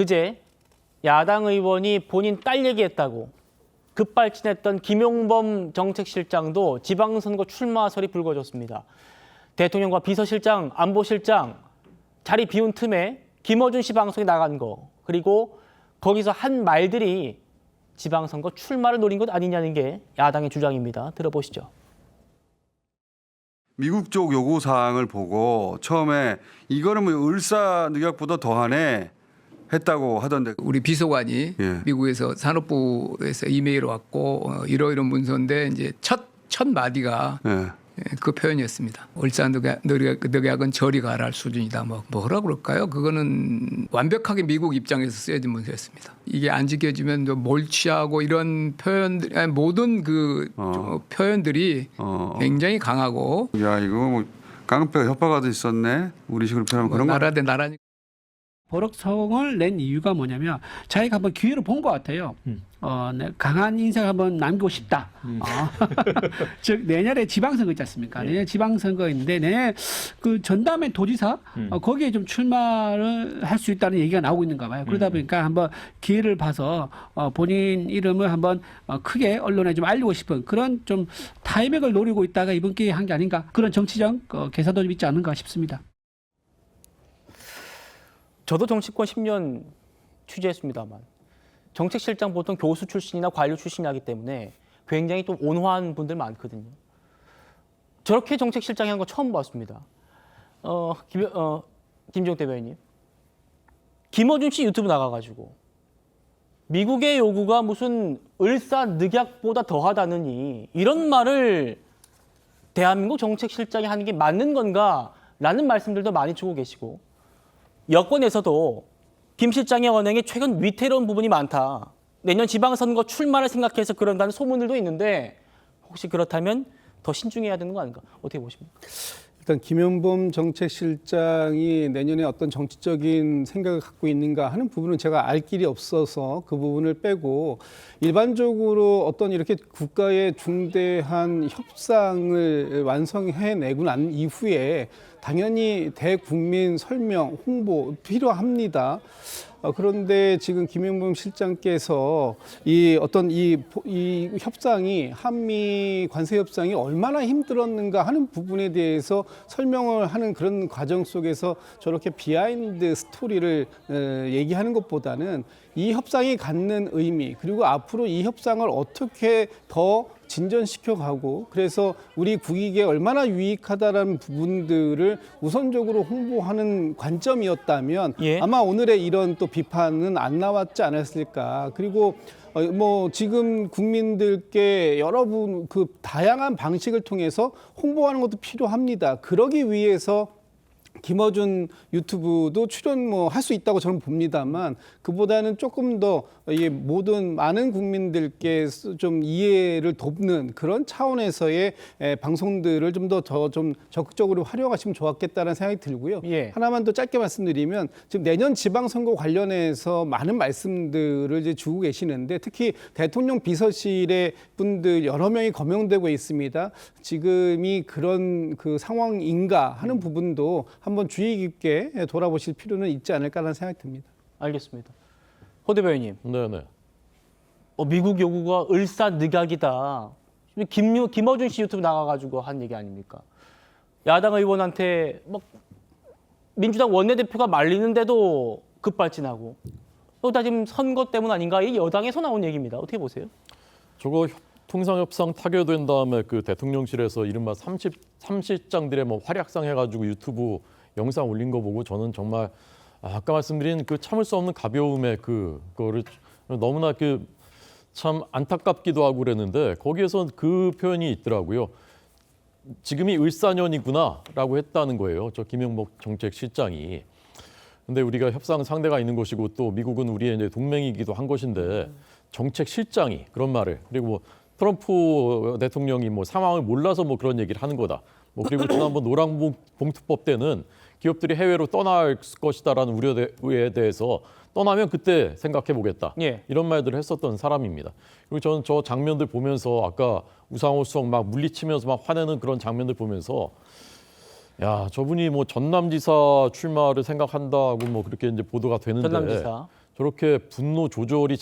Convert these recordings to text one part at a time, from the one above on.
그제 야당 의원이 본인 딸 얘기했다고 급발진했던 김용범 정책실장도 지방선거 출마설이 불거졌습니다. 대통령과 비서실장, 안보실장 자리 비운 틈에 김어준 씨 방송에 나간 거, 그리고 거기서 한 말들이 지방선거 출마를 노린 것 아니냐는 게 야당의 주장입니다. 들어보시죠. 미국 쪽 요구사항을 보고 처음에 이거는 뭐 을사늑약보다 더하네 했다고 하던데. 우리 비서관이 예. 미국에서 산업부에서 이메일 왔고 이러이런 문서인데 이제 첫 마디가 예. 그 표현이었습니다. 을사늑약은 저리 가라 할 수준이다. 뭐라 그럴까요? 그거는 완벽하게 미국 입장에서 쓰여진 문서였습니다. 이게 안 지켜지면 몰취하고 이런 표현들, 아니, 모든 표현들이 굉장히 강하고. 야, 이거 뭐 깡패가 협박하듯 있었네. 우리 식으로 표현하면 그런 거. 나라 대 나라니. 버럭성을 낸 이유가 뭐냐면 자기가 한번 기회를 본 것 같아요. 강한 인생 한번 남기고 싶다. 즉 내년에 지방선거 있지 않습니까? 내년 지방선거인데 내년 그 전담의 도지사 거기에 좀 출마를 할 수 있다는 얘기가 나오고 있는가 봐요. 그러다 보니까 한번 기회를 봐서 본인 이름을 한번 크게 언론에 좀 알리고 싶은 그런 좀 타이밍을 노리고 있다가 이번 기회에 한 게 아닌가, 그런 정치적 계산도 좀 있지 않은가 싶습니다. 저도 정치권 10년 취재했습니다만 정책실장 보통 교수 출신이나 관료 출신이 하기 때문에 굉장히 좀 온화한 분들 많거든요. 저렇게 정책실장이 한 거 처음 봤습니다. 김종 대변인님. 김어준 씨 유튜브 나가가지고 미국의 요구가 무슨 을사늑약보다 더하다느니 이런 말을 대한민국 정책실장이 하는 게 맞는 건가라는 말씀들도 많이 주고 계시고, 여권에서도 김 실장의 언행에 최근 위태로운 부분이 많다. 내년 지방선거 출마를 생각해서 그런다는 소문들도 있는데 혹시 그렇다면 더 신중해야 되는 거 아닌가? 어떻게 보십니까? 일단 김용범 정책실장이 내년에 어떤 정치적인 생각을 갖고 있는가 하는 부분은 제가 알 길이 없어서 그 부분을 빼고, 일반적으로 어떤 이렇게 국가의 중대한 협상을 완성해내고 난 이후에 당연히 대국민 설명, 홍보 필요합니다. 그런데 지금 김용범 실장께서 이 협상이, 한미 관세 협상이 얼마나 힘들었는가 하는 부분에 대해서 설명을 하는 그런 과정 속에서 저렇게 비하인드 스토리를 얘기하는 것보다는 이 협상이 갖는 의미, 그리고 앞으로 이 협상을 어떻게 더 진전시켜가고, 그래서 우리 국익에 얼마나 유익하다라는 부분들을 우선적으로 홍보하는 관점이었다면 아마 오늘의 이런 또 비판은 안 나왔지 않았을까. 그리고 지금 국민들께 여러분 그 다양한 방식을 통해서 홍보하는 것도 필요합니다. 그러기 위해서 김어준 유튜브도 출연 할 수 있다고 저는 봅니다만, 그보다는 조금 더 모든 많은 국민들께 좀 이해를 돕는 그런 차원에서의 방송들을 좀 더 적극적으로 활용하시면 좋았겠다는 생각이 들고요. 하나만 더 짧게 말씀드리면, 지금 내년 지방선거 관련해서 많은 말씀들을 이제 주고 계시는데, 특히 대통령 비서실의 분들 여러 명이 거명되고 있습니다. 지금이 그런 그 상황인가 하는 부분도 한번 주의 깊게 돌아보실 필요는 있지 않을까라는 생각이 듭니다. 알겠습니다. 허 대변인님. 네네. 미국 요구가 을사늑약이다. 김어준 씨 유튜브 나가가지고 한 얘기 아닙니까? 야당 의원한테 민주당 원내대표가 말리는데도 급발진하고, 또 다 지금 선거 때문 아닌가? 이 여당에서 나온 얘기입니다. 어떻게 보세요? 저거 통상협상 타결된 다음에 그 대통령실에서 이른바 30장들의 활약상 해가지고 유튜브 영상 올린 거 보고 저는 정말 아까 말씀드린 그 참을 수 없는 가벼움의 그거를 너무나 참 안타깝기도 하고 그랬는데, 거기에서 그 표현이 있더라고요. 지금이 을사년이구나라고 했다는 거예요. 저 김용범 정책실장이. 근데 우리가 협상 상대가 있는 것이고 또 미국은 우리의 이제 동맹이기도 한 것인데, 정책실장이 그런 말을, 그리고 트럼프 대통령이 상황을 몰라서 그런 얘기를 하는 거다. 그리고 지난번 노란봉투법 때는 기업들이 해외로 떠날 것이다라는 우려에 대해서 떠나면 그때 생각해 보겠다. 이런 말들을 했었던 사람입니다. 그리고 저는 저 장면들 보면서 아까 우상호 수석 물리치면서 화내는 그런 장면들 보면서, 야, 저분이 전남지사 출마를 생각한다고 그렇게 이제 보도가 되는데, 전남지사. 저렇게 분노 조절이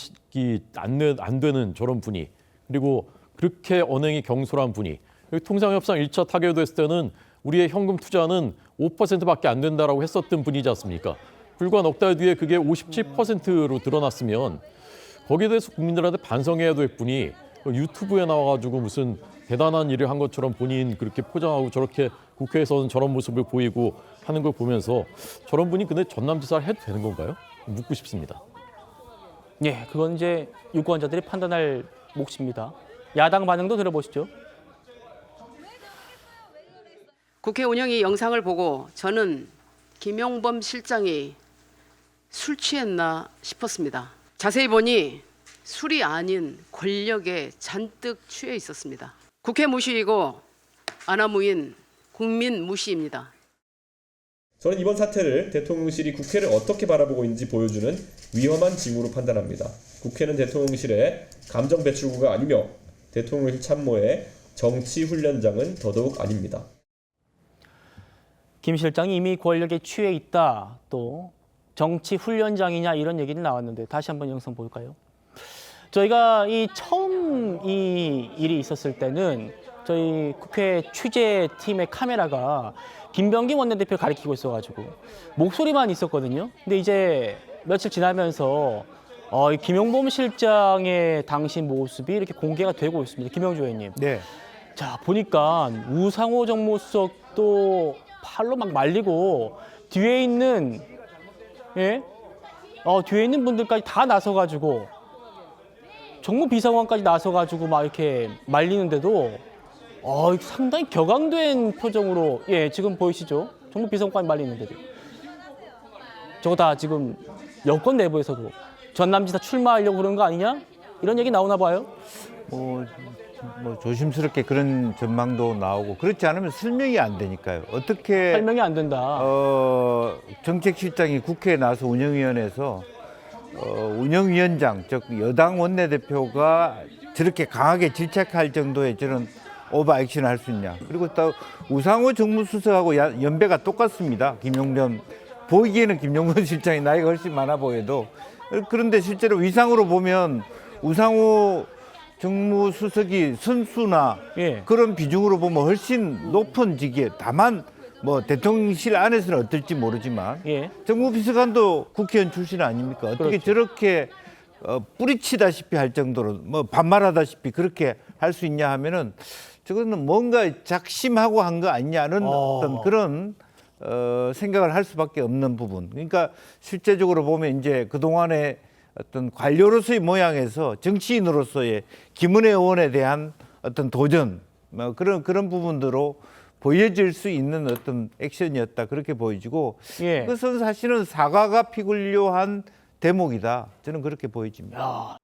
안 되는 저런 분이, 그리고 그렇게 언행이 경솔한 분이, 통상협상 1차 타결됐을 때는 우리의 현금 투자는 5%밖에 안 된다라고 했었던 분이지 않습니까? 불과 넉 달 뒤에 그게 57%로 드러났으면 거기에 대해서 국민들한테 반성해야 될 분이 유튜브에 나와가지고 무슨 대단한 일을 한 것처럼 본인 그렇게 포장하고 저렇게 국회에서는 저런 모습을 보이고 하는 걸 보면서 저런 분이 근데 전남지사를 해도 되는 건가요? 묻고 싶습니다. 예, 그건 이제 유권자들이 판단할 몫입니다. 야당 반응도 들어보시죠. 국회 운영위 영상을 보고 저는 김용범 실장이 술 취했나 싶었습니다. 자세히 보니 술이 아닌 권력에 잔뜩 취해 있었습니다. 국회 무시이고 아나무인 국민 무시입니다. 저는 이번 사태를 대통령실이 국회를 어떻게 바라보고 있는지 보여주는 위험한 징후로 판단합니다. 국회는 대통령실의 감정 배출구가 아니며 대통령실 참모의 정치 훈련장은 더더욱 아닙니다. 김 실장이 이미 권력에 취해 있다. 또 정치 훈련장이냐 이런 얘기는 나왔는데 다시 한번 영상 볼까요? 저희가 처음 이 일이 있었을 때는 저희 국회 취재팀의 카메라가 김병기 원내대표를 가리키고 있어가지고 목소리만 있었거든요. 근데 이제 며칠 지나면서 이 김용범 실장의 당시 모습이 이렇게 공개가 되고 있습니다. 김영주 의원님. 네. 자, 보니까 우상호 정무수석도 팔로 막 말리고 뒤에 있는 뒤에 있는 분들까지 다 나서가지고 정무비서관까지 나서가지고 막 이렇게 말리는데도 상당히 격앙된 표정으로 지금 보이시죠? 정무비서관까지 말리는데도 저거 다 지금 여권 내부에서도 전남지사 출마하려고 그러는 거 아니냐? 이런 얘기 나오나 봐요. 뭐 조심스럽게 그런 전망도 나오고 그렇지 않으면 설명이 안 되니까요. 어떻게 설명이 안 된다. 정책실장이 국회에 나서 운영위원회에서 운영위원장 즉 여당 원내대표가 저렇게 강하게 질책할 정도의 저런 오버 액션을 할 수 있냐. 그리고 또 우상호 정무수석하고 연배가 똑같습니다. 김용범 보이기에는 김용범 실장이 나이가 훨씬 많아 보여도 그런데 실제로 위상으로 보면 우상호 정무수석이 선수나 그런 비중으로 보면 훨씬 높은 직위에 다만 뭐 대통령실 안에서는 어떨지 모르지만 정무비서관도 국회의원 출신 아닙니까? 어떻게 그렇죠. 저렇게 뿌리치다시피 할 정도로 뭐 반말하다시피 그렇게 할 수 있냐 하면은 저거는 뭔가 작심하고 한 거 아니냐는 어떤 그런 생각을 할 수밖에 없는 부분. 그러니까 실제적으로 보면 이제 그동안에 어떤 관료로서의 모양에서 정치인으로서의 김은혜 의원에 대한 어떤 도전 뭐 그런 부분들로 보여질 수 있는 어떤 액션이었다 그렇게 보여지고 그것은 사실은 사과가 피굴려한 대목이다 저는 그렇게 보여집니다.